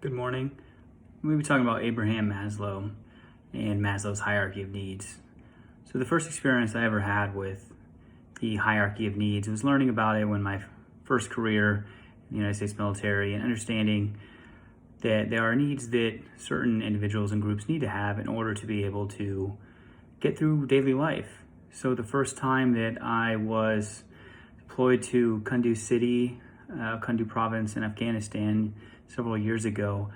Good morning. We'll be talking about Abraham Maslow and Maslow's hierarchy of needs. So the first experience I ever had with the hierarchy of needs was learning about it when my first career in the United States military and understanding that there are needs that certain individuals and groups need to have in order to be able to get through daily life. So the first time that I was deployed to Kunduz province in Afghanistan several years ago,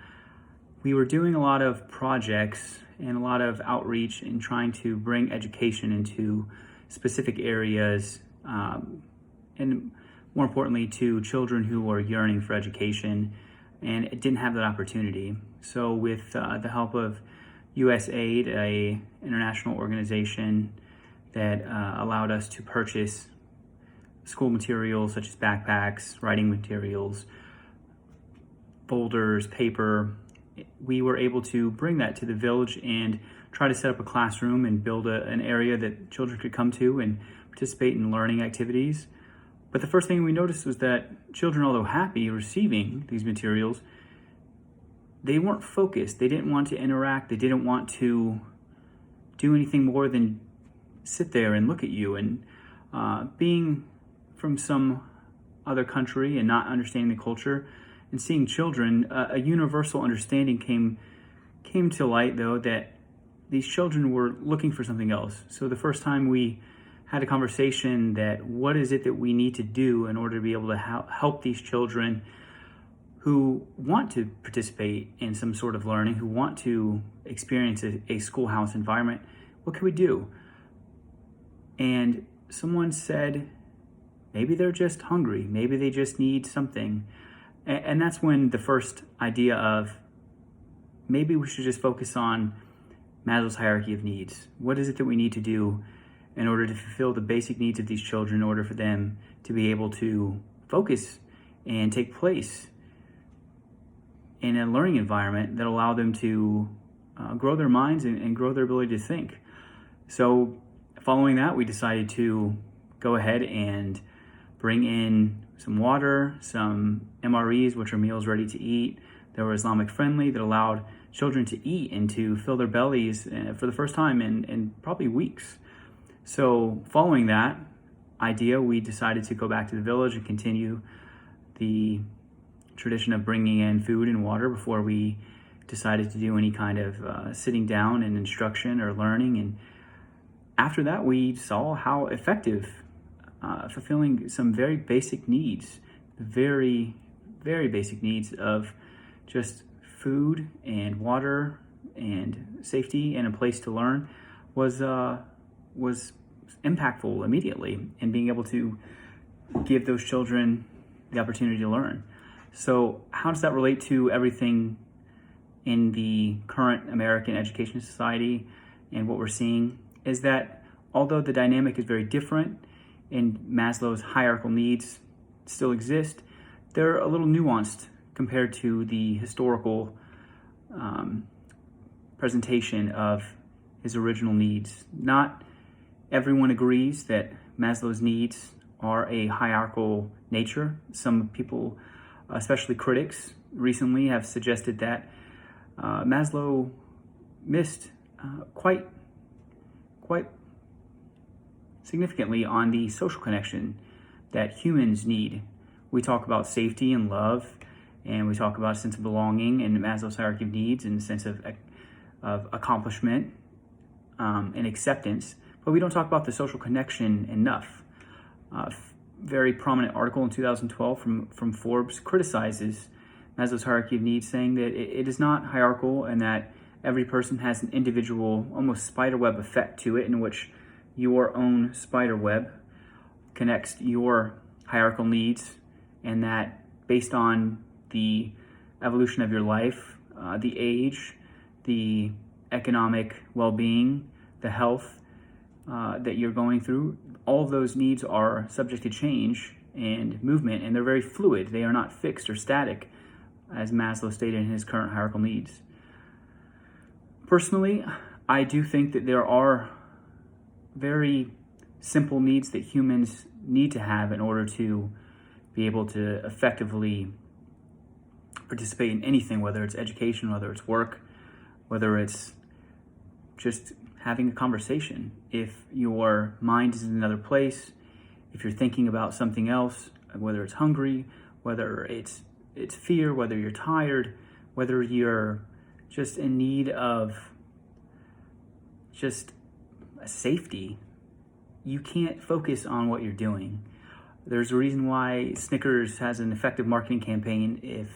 we were doing a lot of projects and a lot of outreach in trying to bring education into specific areas, and more importantly, to children who were yearning for education and didn't have that opportunity. So with the help of USAID, a international organization that allowed us to purchase school materials such as backpacks, writing materials, folders, paper, we were able to bring that to the village and try to set up a classroom and build an area that children could come to and participate in learning activities. But the first thing we noticed was that children, although happy receiving these materials, they weren't focused. They didn't want to interact. They didn't want to do anything more than sit there and look at you. And being from some other country and not understanding the culture and seeing children, a universal understanding came to light, though, that these children were looking for something else. So the first time we had a conversation that what is it that we need to do in order to be able to help these children who want to participate in some sort of learning, who want to experience a schoolhouse environment, what can we do? And someone said, maybe they're just hungry. Maybe they just need something. And that's when the first idea of maybe we should just focus on Maslow's hierarchy of needs. What is it that we need to do in order to fulfill the basic needs of these children in order for them to be able to focus and take place in a learning environment that allow them to grow their minds and grow their ability to think. So following that, we decided to go ahead and bring in some water, some MREs, which are meals ready to eat. They were Islamic friendly, that allowed children to eat and to fill their bellies for the first time in probably weeks. So following that idea, we decided to go back to the village and continue the tradition of bringing in food and water before we decided to do any kind of sitting down and instruction or learning. And after that, we saw how effective fulfilling some very basic needs, very, very basic needs of just food and water and safety and a place to learn was impactful immediately in being able to give those children the opportunity to learn. So how does that relate to everything in the current American education society? And what we're seeing is that although the dynamic is very different and Maslow's hierarchical needs still exist, they're a little nuanced compared to the historical presentation of his original needs. Not everyone agrees that Maslow's needs are a hierarchical nature. Some people, especially critics, recently have suggested that Maslow missed quite significantly on the social connection that humans need. We talk about safety and love, and we talk about a sense of belonging and Maslow's hierarchy of needs and a sense of accomplishment and acceptance, but we don't talk about the social connection enough. Very prominent article in 2012 from Forbes criticizes Maslow's hierarchy of needs, saying that it is not hierarchical and that every person has an individual, almost spiderweb effect to it, in which your own spider web connects your hierarchical needs, and that based on the evolution of your life, the age, the economic well-being, the health that you're going through, all of those needs are subject to change and movement, and they're very fluid. They are not fixed or static, as Maslow stated in his current hierarchical needs. Personally, I do think that there are very simple needs that humans need to have in order to be able to effectively participate in anything, whether it's education, whether it's work, whether it's just having a conversation. If your mind is in another place, if you're thinking about something else, whether it's hungry, whether it's fear, whether you're tired, whether you're just in need of just a safety, you can't focus on what you're doing. There's a reason why Snickers has an effective marketing campaign. If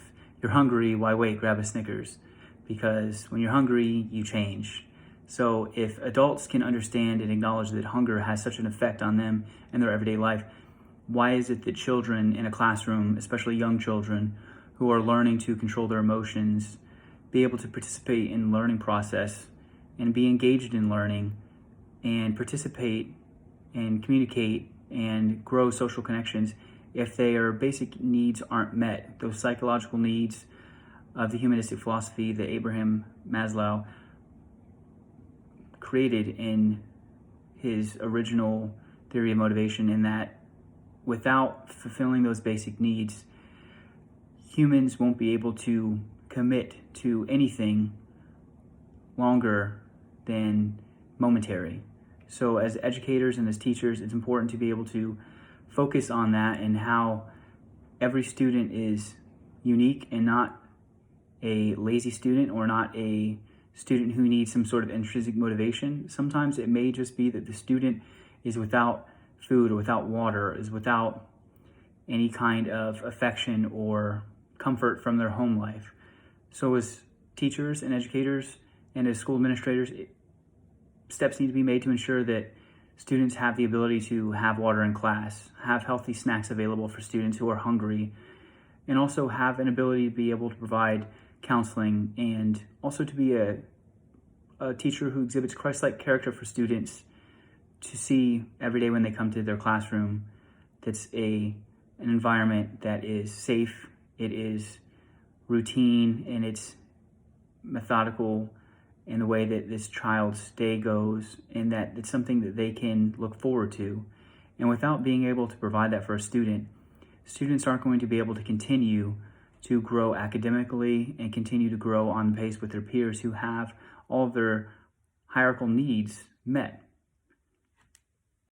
you're hungry, why wait? Grab a Snickers. Because when you're hungry, you change. So if adults can understand and acknowledge that hunger has such an effect on them in their everyday life, why is it that children in a classroom, especially young children who are learning to control their emotions, be able to participate in the learning process and be engaged in learning and participate and communicate and grow social connections if their basic needs aren't met? Those psychological needs of the humanistic philosophy that Abraham Maslow created in his original theory of motivation, in that without fulfilling those basic needs, humans won't be able to commit to anything longer than momentary. So as educators and as teachers, it's important to be able to focus on that and how every student is unique and not a lazy student or not a student who needs some sort of intrinsic motivation. Sometimes it may just be that the student is without food or without water, is without any kind of affection or comfort from their home life. So as teachers and educators and as school administrators, steps need to be made to ensure that students have the ability to have water in class, have healthy snacks available for students who are hungry, and also have an ability to be able to provide counseling, and also to be a teacher who exhibits Christ-like character for students to see every day when they come to their classroom. That's an environment that is safe, it is routine, and it's methodical in the way that this child's day goes, and that it's something that they can look forward to. And without being able to provide that for a student, students aren't going to be able to continue to grow academically and continue to grow on pace with their peers who have all of their hierarchical needs met.